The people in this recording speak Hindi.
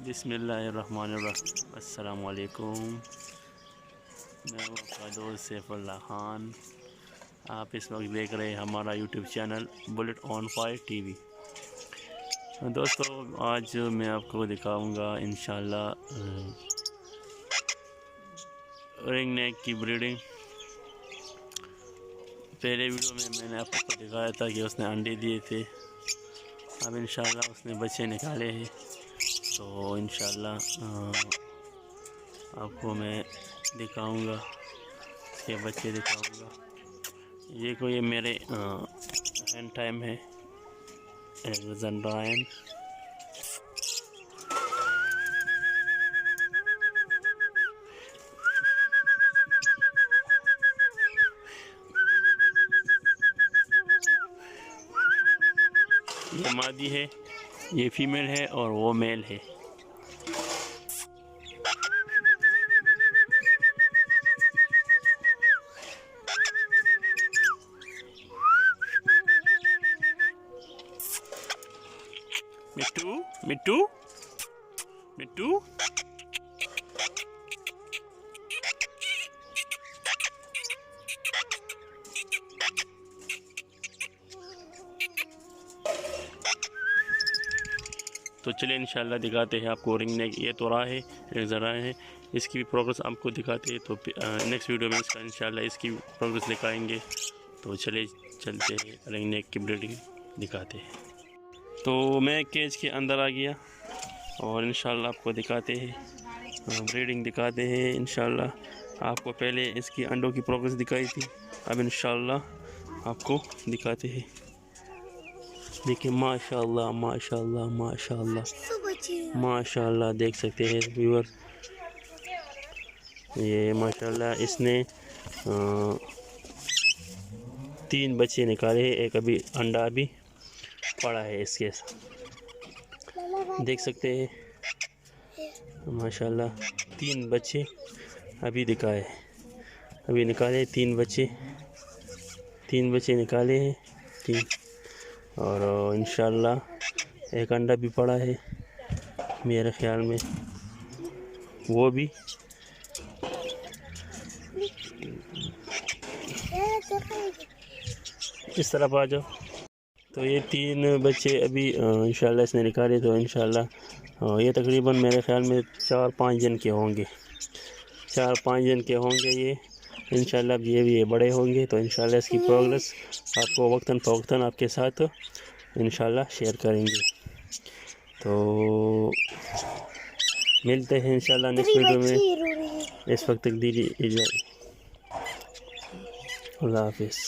बिस्मिल्लाहिर्रहमानिर्रहीम। अस्सलाम वालेकुम। मैं हूँ आपका दोस्त सैफुल्लाह खान। आप इस वक्त देख रहे हैं हमारा YouTube channel bullet on fire TV. दोस्तों, आज मैं आपको दिखाऊंगा इंशाल्लाह रिंग नेक की ब्रीडिंग। पहले वीडियो में मैंने आपको दिखाया था कि उसने अंडे दिए थे। अब इंशाल्लाह उसने बच्चे निकाले हैं, तो इंशाल्लाह आपको मैं दिखाऊंगा, इसके बच्चे दिखाऊंगा। ये कोई मेरे हैंड टाइम है जंड्रायन। ये मादी है, ये फीमेल है और वो मेल है। मिट्टू मिट्टू मिट्टू। तो चलिए इंशाल्लाह दिखाते हैं आपको रिंग नेक। ये तो रहा है, एक ज़रा है, इसकी भी प्रोग्रेस आपको दिखाते हैं। तो नेक्स्ट वीडियो में इसका इंशाल्लाह इसकी प्रोग्रेस दिखाएंगे। तो चलिए चलते हैं, रिंग नेक की ब्रीडिंग दिखाते हैं। तो मैं केज के अंदर आ गया और इंशाल्लाह आपको दिखाते हैं, ब्रीडिंग दिखाते हैं इंशाल्लाह। आपको पहले इसकी अंडों की प्रोग्रेस दिखाई थी, अब इंशाल्लाह आपको दिखाते हैं। देखिए माशाल्लाह माशाल्लाह माशाल्लाह माशाल्लाह, देख सकते हैं व्यूअर। ये माशाल्लाह इसने 3 बच्चे निकाले हैं, एक अभी अंडा अभी पड़ा है इसके, देख सकते हैं माशाल्लाह। 3 बच्चे अभी दिखाए, अभी निकाले 3 बच्चे, 3 बच्चे निकाले हैं 3। और इंशाल्लाह एक अंडा भी पड़ा है मेरे ख्याल में, वो भी। इस तरफ आ जाओ। तो ये 3 बच्चे अभी इंशाल्लाह इसने निकाले। तो इंशाल्लाह ये तकरीबन मेरे ख्याल में 4-5 दिन के होंगे, 4-5 दिन के होंगे ये इंशाल्लाह। ये बड़े होंगे तो इंशाल्लाह इसकी प्रोग्रेस आपको वक्तन फ़वक्तन आपके साथ इंशाल्लाह शेयर करेंगे। तो मिलते हैं इंशाल्लाह नेक्स्ट वीडियो में। इस वक्त तक दीजिए इजाज़त। अल्लाह हाफिज़।